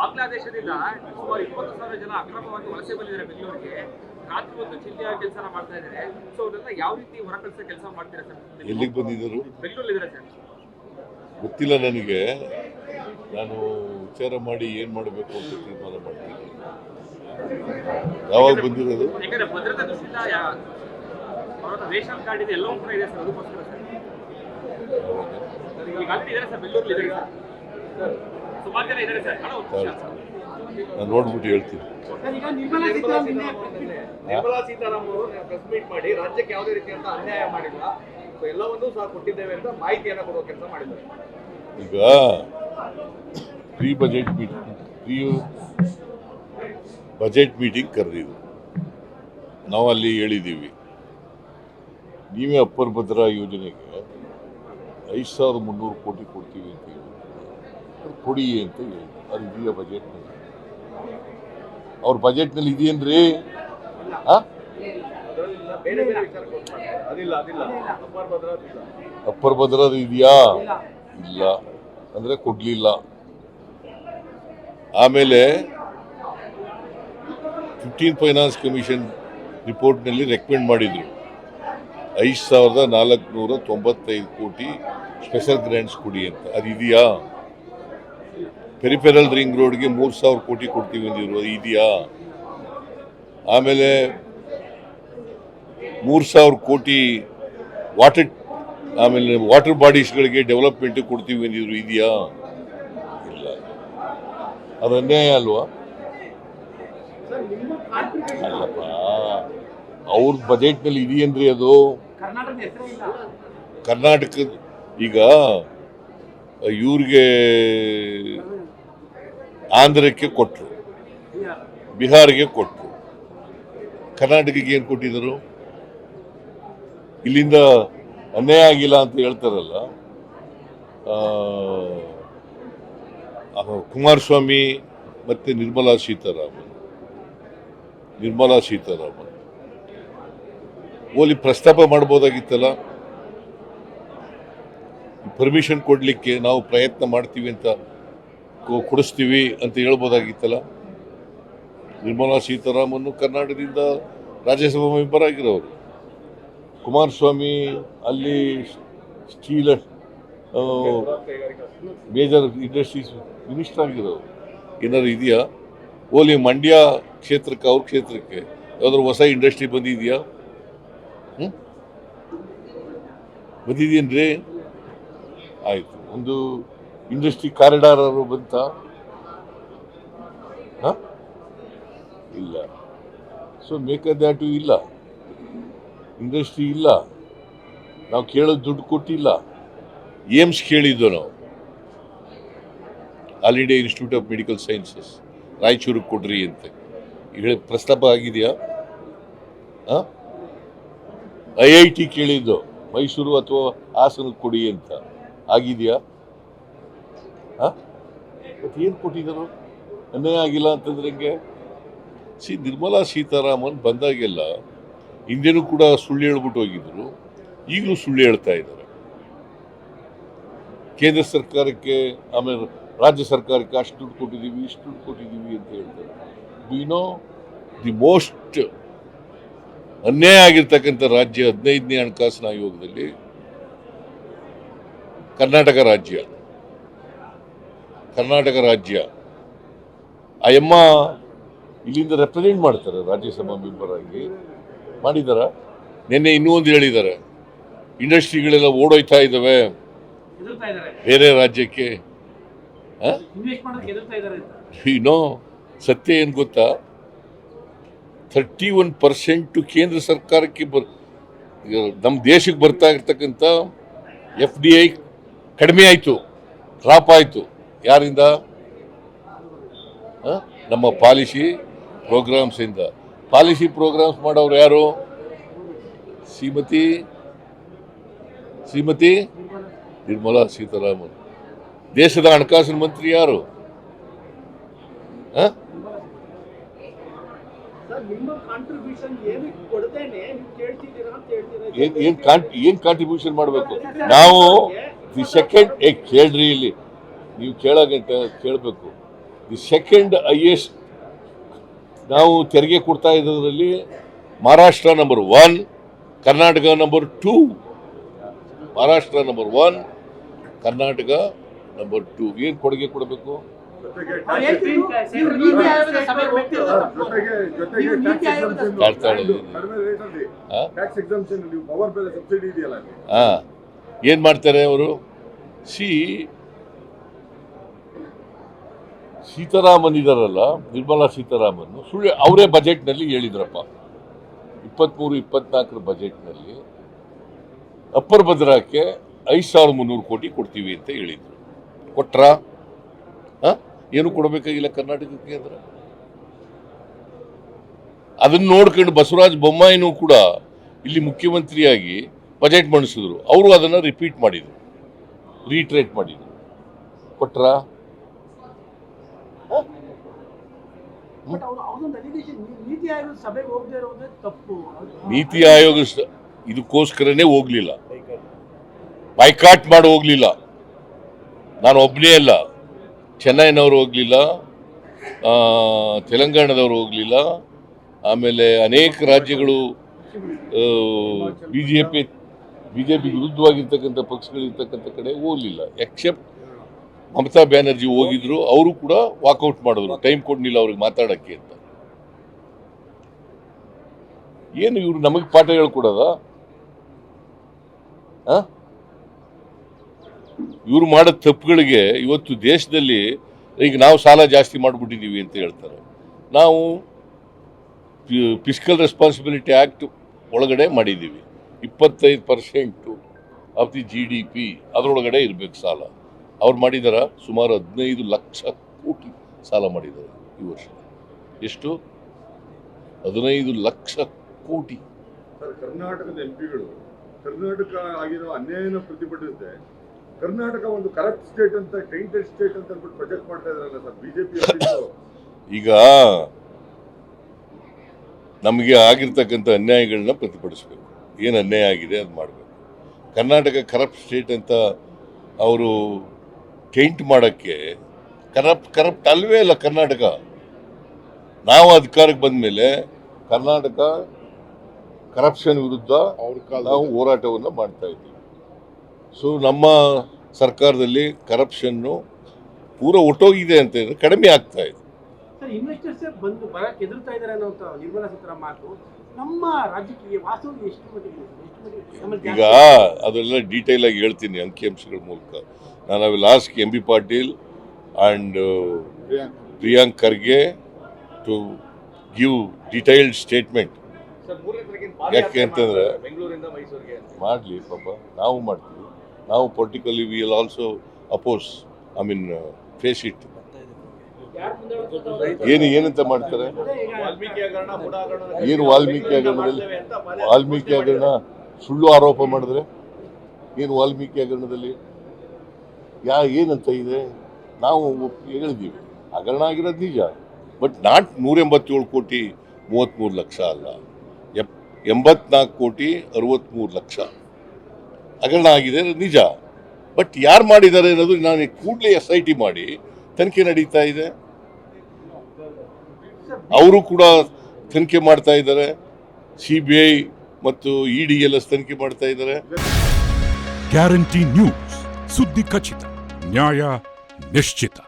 ಬಾಂಗ್ಲಾದೇಶದಿಂದ ಸುಮಾರು 20,000 ಜನ ಅಕ್ರಮವಾಗಿ ವಲಸೆ ಬಂದಿದ್ದಾರೆ ಬೆಂಗಳೂರಿಗೆ. ರಾತ್ರಿ ಒಂದು ಚಿಲ್ಲಿಯ ಕೆಲಸ ಮಾಡ್ತಾ ಇದ್ದಾರೆ. ಸೊ ಅವರೆಲ್ಲ ಯಾವ ರೀತಿ ಹೊರಕಳಿಸೋ ಕೆಲಸ ಮಾಡ್ತೀರಾ ಸರ್? ಎಲ್ಲಿಗೆ ಬಂದಿದ್ದರು? ಬೆಂಗಳೂರಲ್ಲಿ ಸರ್. ಗೊತ್ತಿಲ್ಲ ನನಗೆ. ನಾನು ವಿಚಾರ ಮಾಡಿ ಏನು ಮಾಡಬೇಕು ಅಂತ ತೀರ್ಮಾನ ಮಾಡ್ತೀನಿ. ಯಾವಾಗ ಬಂದಿರೋದು? ಯಾಕಂದ್ರೆ ಭದ್ರತಾ ದೃಷ್ಟಿಯಿಂದ ಅವರ ರೇಷನ್ ಕಾರ್ಡ್ ಇದೆ, ಎಲ್ಲವೂ ಕೂಡ ಇದೆ ಸರ್. ಅದಕ್ಕೋಸ್ಕರ ಸರ್ ಈಗ ಆಲ್ರೆಡಿ ಇದ್ದಾರೆ ಸರ್, ಬೆಂಗಳೂರಲ್ಲಿ ಇದ್ದಾರೆ ಸರ್, ಸುಮಾರು ಜನ ಇದ್ದಾರೆ ಸರ್. ನಾನು ನೋಡ್ಬಿಟ್ಟು ಹೇಳ್ತೀನಿ. ನಿರ್ಮಲಾ ಸೀತಾರಾಮನ್ ಅವರು ಪ್ರೆಸ್ ಮೀಟ್ ಮಾಡಿ ರಾಜ್ಯಕ್ಕೆ ಯಾವುದೇ ರೀತಿಯಂತ ಅನ್ಯಾಯ ಮಾಡಿಲ್ಲ, ಎಲ್ಲವನ್ನೂ ಸಹ ಕೊಟ್ಟಿದ್ದೇವೆ ಅಂತ ಮಾಹಿತಿಯನ್ನು ಕೊಡುವ ಕೆಲಸ ಮಾಡಿದ್ದಾರೆ. ಈಗ ಪ್ರೀ ಬಜೆಟ್ ಮೀಟಿಂಗ್ ಕರೆದಿದ್ರು. ನಾವು ಅಲ್ಲಿ ಹೇಳಿದ್ದೀವಿ, ನೀವೇ ಅಪ್ಪರ್ ಭದ್ರಾ ಯೋಜನೆಗೆ 5,300 ಕೋಟಿ ಕೊಡ್ತೀವಿ ಅಂತ ಹೇಳಿ ಅದು ಕೊಡಿ ಅಂತ ಹೇಳಿ. ಅದು ಇದೆಯಾ ಬಜೆಟ್ನಲ್ಲಿ? ಅವ್ರ ಬಜೆಟ್ನಲ್ಲಿ ಇದೆಯೇನ್ರಿ? ಅಪ್ಪರ್ ಭದ್ರಾದ ಇದೆಯಾ? ಇಲ್ಲ ಅಂದರೆ ಕೊಡಲಿಲ್ಲ. ಆಮೇಲೆ 15 ಫೈನಾನ್ಸ್ ಕಮಿಷನ್ ರಿಪೋರ್ಟ್ನಲ್ಲಿ ರೆಕಮೆಂಡ್ ಮಾಡಿದರು 5,495 ಕೋಟಿ ಸ್ಪೆಷಲ್ ಗ್ರ್ಯಾಂಟ್ಸ್ ಕೊಡಿ ಅಂತ. ಅದು ಇದೆಯಾ? ಪೆರಿಫೆರಲ್ ರಿಂಗ್ ರೋಡ್ಗೆ 3,000 ಕೋಟಿ ಕೊಡ್ತೀವಿ ಅಂದಿರು, ಅದು ಇದೆಯಾ? ಆಮೇಲೆ 3,000 ಕೋಟಿ ವಾಟರ್ ಬಾಡೀಸ್ಗಳಿಗೆ ಡೆವಲಪ್ಮೆಂಟ್ ಕೊಡ್ತೀವಿ ಅಂದಿದ್ರು, ಇದೆಯಾ? ಇಲ್ಲ. ಅದು ಅನ್ಯಾಯ ಅಲ್ವಾ? ಅಲ್ಲಪ್ಪ, ಅವ್ರ ಬಜೆಟ್ನಲ್ಲಿ ಇದೆಯೇನ್ರಿ ಅದು? ಕರ್ನಾಟಕ ಈಗ ಇವ್ರಿಗೆ ಆಂಧ್ರಕ್ಕೆ ಕೊಟ್ಟರು, ಬಿಹಾರ್ಗೆ ಕೊಟ್ಟರು, ಕರ್ನಾಟಕಕ್ಕೆ ಏನು ಕೊಟ್ಟಿದ್ದರು? ಇಲ್ಲಿಂದ ಅನ್ಯಾಯ ಆಗಿಲ್ಲ ಅಂತ ಹೇಳ್ತಾರಲ್ಲ. ಕುಮಾರಸ್ವಾಮಿ ಮತ್ತು ನಿರ್ಮಲಾ ಸೀತಾರಾಮನ್ ಓಲಿ ಪ್ರಸ್ತಾಪ ಮಾಡ್ಬೋದಾಗಿತ್ತಲ್ಲ. ಪರ್ಮಿಷನ್ ಕೊಡಲಿಕ್ಕೆ ನಾವು ಪ್ರಯತ್ನ ಮಾಡ್ತೀವಿ ಅಂತ ಕೊಡಿಸ್ತೀವಿ ಅಂತ ಹೇಳ್ಬೋದಾಗಿತ್ತಲ್ಲ. ನಿರ್ಮಲಾ ಸೀತಾರಾಮನ್ ಕರ್ನಾಟಕದಿಂದ ರಾಜ್ಯಸಭಾ ಮೆಂಬರ್ ಆಗಿರೋರು, ಕುಮಾರಸ್ವಾಮಿ ಅಲ್ಲಿ ಸ್ಟೀಲ್ ಮೇಜರ್ ಇಂಡಸ್ಟ್ರೀಸ್ ಮಿನಿಸ್ಟರ್ ಆಗಿರೋರು. ಏನಾದ್ರು ಇದೆಯಾ? ಓಲಿ ಮಂಡ್ಯ ಕ್ಷೇತ್ರಕ್ಕೆ, ಅವ್ರ ಕ್ಷೇತ್ರಕ್ಕೆ ಯಾವ್ದಾದ್ರು ಹೊಸ ಇಂಡಸ್ಟ್ರಿ ಬಂದಿದೆಯಾ? ಬಂದಿದೆಯೇನ್ರಿ? ಆಯಿತು, ಒಂದು ಇಂಡಸ್ಟ್ರಿ ಕಾರಿಡಾರ್ ಬಂತ? ಇಲ್ಲ. ಸೊ ಬೇಕಾದಷ್ಟು ಇಲ್ಲ, ಇಂಡಸ್ಟ್ರಿ ಇಲ್ಲ. ನಾವು ಕೇಳೋದು ದುಡ್ಡು ಕೊಟ್ಟಿಲ್ಲ. ಏಮ್ಸ್ ಕೇಳಿದ್ದು ನಾವು, All India Institute of Medical Sciences ರಾಯಚೂರಿಗೆ ಕೊಡ್ರಿ ಅಂತ ಹೇಳಿ ಪ್ರಸ್ತಾಪ ಆಗಿದೆಯಾ? IIT ಕೇಳಿದ್ದು ಮೈಸೂರು ಅಥವಾ ಹಾಸನಕ್ಕೆ ಕೊಡಿ ಅಂತ ಆಗಿದೆಯಾ? ಮತ್ತೆ ಏನು ಕೊಟ್ಟಿದ್ದರು? ಅನ್ಯಾಯ ಆಗಿಲ್ಲ ಅಂತಂದ್ರೆ ಹೆಂಗೆ? ನಿರ್ಮಲಾ ಸೀತಾರಾಮನ್ ಬಂದಾಗೆಲ್ಲ ಹಿಂದೆನೂ ಕೂಡ ಸುಳ್ಳು ಹೇಳ್ಬಿಟ್ಟು ಹೋಗಿದ್ರು, ಈಗಲೂ ಸುಳ್ಳು ಹೇಳ್ತಾ ಇದ್ದಾರೆ. ಕೇಂದ್ರ ಸರ್ಕಾರಕ್ಕೆ ಆಮೇಲೆ ರಾಜ್ಯ ಸರ್ಕಾರಕ್ಕೆ ಅಷ್ಟು ದುಡ್ಡು ಕೊಟ್ಟಿದ್ದೀವಿ, ಇಷ್ಟು ದುಡ್ಡು ಕೊಟ್ಟಿದ್ದೀವಿ ಅಂತ ಹೇಳ್ತಾರೆ. ದಿ ಮೋಸ್ಟ್ ಅನ್ಯಾಯ ಆಗಿರ್ತಕ್ಕಂಥ ರಾಜ್ಯ 15ನೇ ಹಣಕಾಸಿನ ಆಯೋಗದಲ್ಲಿ ಕರ್ನಾಟಕ ರಾಜ್ಯ. ಆ ಎಮ್ಮ ಇಲ್ಲಿಂದ ರೆಪ್ರೆಸೆಂಟ್ ಮಾಡ್ತಾರೆ, ರಾಜ್ಯಸಭಾ ಮೆಂಬರ್ ಆಗಿ ಮಾಡಿದಾರ. ನಿನ್ನೆ ಇನ್ನೂ ಒಂದು ಹೇಳಿದ್ದಾರೆ, ಇಂಡಸ್ಟ್ರಿಗಳೆಲ್ಲ ಓಡೋಯ್ತಾ ಇದ್ದಾವೆ ಬೇರೆ ರಾಜ್ಯಕ್ಕೆ. ಸತ್ಯ ಏನು ಗೊತ್ತಾ? 31% ಕೇಂದ್ರ ಸರ್ಕಾರಕ್ಕೆ ನಮ್ಮ ದೇಶಕ್ಕೆ ಬರ್ತಾ ಇರ್ತಕ್ಕಂಥ FDI ಕಡಿಮೆ ಆಯಿತು, ಡ್ರಾಪ್ ಆಯಿತು. ಯಾರಿಂದ? ನಮ್ಮ ಪಾಲಿಸಿ ಪ್ರೋಗ್ರಾಮ್ಸಿಂದ. ಪಾಲಿಸಿ ಪ್ರೋಗ್ರಾಮ್ಸ್ ಮಾಡೋರು ಯಾರು? ಶ್ರೀಮತಿ ನಿರ್ಮಲಾ ಸೀತಾರಾಮನ್. ದೇಶದ ಹಣಕಾಸಿನ ಮಂತ್ರಿ ಯಾರು? ಏನ್ ಕಾಂಟ್ರಿಬ್ಯೂಷನ್ ಮಾಡಬೇಕು ನಾವು? ದಿ ಸೆಕೆಂಡ್ ಕೇಳ್ರಿ, ಇಲ್ಲಿ ನೀವು ಕೇಳಗಂಟ ಕೇಳಬೇಕು. ದಿ ಸೆಕೆಂಡ್ ಹೈಯೆಸ್ಟ್ ನಾವು ತೆರಿಗೆ ಕೊಡ್ತಾ ಇರೋದ್ರಲ್ಲಿ Maharashtra number 1, Karnataka number 2. Maharashtra number 1, Karnataka number 2. ಏನು ಕೊಡುಗೆ ಕೊಡಬೇಕು? ಏನ್ ಮಾಡ್ತಾರೆ ಅವರು? ಸೀತಾರಾಮನ್ ಇದಾರಲ್ಲ, ನಿರ್ಮಲಾ ಸೀತಾರಾಮನ್ ಸುಳ್ಳು ಅವರೇ ಬಜೆಟ್ನಲ್ಲಿ ಹೇಳಿದ್ರಪ್ಪ. 23-24 ಬಜೆಟ್ನಲ್ಲಿ ಅಪ್ಪರ್ ಭದ್ರಾಕ್ಕೆ 5,300 ಕೋಟಿ ಕೊಡ್ತೀವಿ ಅಂತ ಹೇಳಿದ್ರು. ಕೊಟ್ರಾ? ಏನು ಕೊಡಬೇಕಾಗಿಲ್ಲ ಕರ್ನಾಟಕಕ್ಕೆ ಅಂದ್ರೆ. ಅದನ್ನ ನೋಡ್ಕೊಂಡು ಬಸವರಾಜ ಬೊಮ್ಮಾಯಿನೂ ಕೂಡ ಇಲ್ಲಿ ಮುಖ್ಯಮಂತ್ರಿಯಾಗಿ ಬಜೆಟ್ ಮಂಡಿಸಿದ್ರು. ಅವರು ಅದನ್ನ ರಿಪೀಟ್ ಮಾಡಿದ್ರು, ರೀಟ್ರೇಟ್ ಮಾಡಿದ್ರು. ಕೊಟ್ರಾ? ನೀತಿ ಆಯೋಗ ಇದಕ್ಕೋಸ್ಕರನೇ ಹೋಗ್ಲಿಲ್ಲ, ಬೈಕಾಟ್ ಮಾಡಿ ಹೋಗ್ಲಿಲ್ಲ. ನಾನು ಒಬ್ಬನೇ ಅಲ್ಲ, ಚೆನ್ನೈನವರು ಹೋಗ್ಲಿಲ್ಲ, ತೆಲಂಗಾಣದವರು ಹೋಗ್ಲಿಲ್ಲ, ಆಮೇಲೆ ಅನೇಕ ರಾಜ್ಯಗಳು ಬಿಜೆಪಿ ವಿರುದ್ಧವಾಗಿರ್ತಕ್ಕಂಥ ಪಕ್ಷಗಳಿರ್ತಕ್ಕಂಥ ಕಡೆ ಹೋಗ್ಲಿಲ್ಲ. ಎಕ್ಸೆಪ್ಟ್ ಮಮತಾ ಬ್ಯಾನರ್ಜಿ ಹೋಗಿದ್ರು, ಅವರು ಕೂಡ ವಾಕೌಟ್ ಮಾಡಿದ್ರು, ಟೈಮ್ ಕೊಡ್ಲಿಲ್ಲ ಅವ್ರಿಗೆ ಮಾತಾಡಕ್ಕೆ ಅಂತ. ಏನು ಇವ್ರು ನಮಗೆ ಪಾಠ ಹೇಳ್ಕೊಡೋದ? ಇವ್ರು ಮಾಡೋ ತಪ್ಪುಗಳಿಗೆ ಇವತ್ತು ದೇಶದಲ್ಲಿ ಈಗ ನಾವು ಸಾಲ ಜಾಸ್ತಿ ಮಾಡಿಬಿಟ್ಟಿದ್ದೀವಿ ಅಂತ ಹೇಳ್ತಾರೆ. ನಾವು ಫಿಸ್ಕಲ್ ರೆಸ್ಪಾನ್ಸಿಬಿಲಿಟಿ ಆ್ಯಕ್ಟ್ ಒಳಗಡೆ ಮಾಡಿದ್ದೀವಿ. 25% ಆಫ್ ದಿ GDP ಅದರೊಳಗಡೆ ಇರಬೇಕು ಸಾಲ. ಅವ್ರು ಮಾಡಿದಾರ ಸುಮಾರು 15 ಲಕ್ಷ ಕೋಟಿ ಸಾಲ ಮಾಡಿದ್ದಾರೆ ಈ ವರ್ಷ. ಎಷ್ಟು? 15 ಲಕ್ಷ ಕೋಟಿ. ಕರ್ನಾಟಕದ ಎಂಪಿಗಳು ಕರ್ನಾಟಕ ಆಗಿರೋ ಅನ್ಯಾಯನ ಪ್ರತಿಭಟಿಸಿದೆ. ಕರ್ನಾಟಕ ಒಂದು ಕರಪ್ಟ್ ಸ್ಟೇಟ್ ಅಂತ, ಟೈಂಟೆಡ್ ಸ್ಟೇಟ್ ಅಂತ ಅಂದ್ಬಿಟ್ಟು ಪ್ರೊಜೆಕ್ಟ್ ಮಾಡ್ತಾ ಇದಾರಲ್ಲ ಸರ್ ಬಿಜೆಪಿ. ಈಗ ನಮಗೆ ಆಗಿರ್ತಕ್ಕಂಥ ಅನ್ಯಾಯಗಳನ್ನ ಪ್ರತಿಭಟಿಸಬೇಕು. ಏನು ಅನ್ಯಾಯ ಆಗಿದೆ ಅದು ಮಾಡಬೇಕು. ಕರ್ನಾಟಕ ಕರಪ್ಟ್ ಸ್ಟೇಟ್ ಅಂತ ಅವರು ಟೈಂಟ್ ಮಾಡೋಕ್ಕೆ, ಕರಪ್ಟ್ ಅಲ್ವೇ ಅಲ್ಲ ಕರ್ನಾಟಕ. ನಾವು ಅಧಿಕಾರಕ್ಕೆ ಬಂದ ಮೇಲೆ ಕರ್ನಾಟಕ ಕರಪ್ಷನ್ ವಿರುದ್ಧ ನಾವು ಹೋರಾಟವನ್ನು ಮಾಡ್ತಾ ಇದ್ದೀವಿ. ಸೊ ನಮ್ಮ ಸರ್ಕಾರದಲ್ಲಿ ಕರಪ್ಷನ್ನು ಪೂರ ಒಟ್ಟೋಗಿದೆ ಅಂತ ಹೇಳಿದ್ರೆ ಕಡಿಮೆ ಆಗ್ತಾ ಇದೆ. ಇನ್ವೆಸ್ಟರ್ಸ್ ಬಂದು ಬರಕ್ಕೆ ಎದುರ್ತಾ ಇದ್ದಾರೆ ಅನ್ನೋ ನಿರ್ಮಲಾ ಸೀತಾರಾಮನ್ ಮಾತು ನಮ್ಮ ರಾಜ್ಯಕ್ಕೆ ವಾಸ್ತವವಾಗಿ ಎಷ್ಟು ಮಟ್ಟಿಗೆ? ಈಗ ಅದೆಲ್ಲ ಡೀಟೇಲ್ ಆಗಿ ಹೇಳ್ತೀನಿ ಅಂಕಿಅಂಶಗಳ ಮೂಲಕ. ನಾನು I will ask MB Patil and Priyank Kharge to give detailed statement. ಯಾಕೆ ಅಂತಂದ್ರೆ ಮಾಡಲಿ ಪಾಪ, ನಾವು ಮಾಡ್ತೀವಿ. ನಾವು politically we will also oppose, I mean face it. ಏನಂತ ಮಾಡ್ತಾರೆ? ಏನು ವಾಲ್ಮೀಕಿ ಹಗರಣ ಸುಳ್ಳು ಆರೋಪ ಮಾಡಿದ್ರೆ ಏನು? ವಾಲ್ಮೀಕಿ ಹಗರಣದಲ್ಲಿ ಏನಂತ ಇದೆ? ನಾವು ಹೇಳಿದ್ದೀವಿ ಹಗರಣ ಆಗಿರೋದು ನಿಜ, ಬಟ್ ನಾಟ್ 187 ಕೋಟಿ 33 ಲಕ್ಷ ಅಲ್ಲ, 84 ಕೋಟಿ 63 ಲಕ್ಷ ಹಗರಣ ಆಗಿದೆ ನಿಜ. ಬಟ್ ಯಾರು ಮಾಡಿದ್ದಾರೆ ಅನ್ನೋದು ನಾನು ಕೂಡಲೇ SIT ಮಾಡಿ ತನಿಖೆ ನಡೀತಾ ಇದೆ. ಅವರು ಕೂಡ ತನಿಖೆ ಮಾಡ್ತಾ ಇದ್ದಾರೆ. CBI ಮತ್ತು ED ಎಲ್ಲ ತನಿಖೆ ಮಾಡ್ತಾ ಇದ್ದಾರೆ. ಗ್ಯಾರಂಟಿ ನ್ಯೂಸ್, ಸುದ್ದಿ ಖಚಿತ, ನ್ಯಾಯ ನಿಶ್ಚಿತ.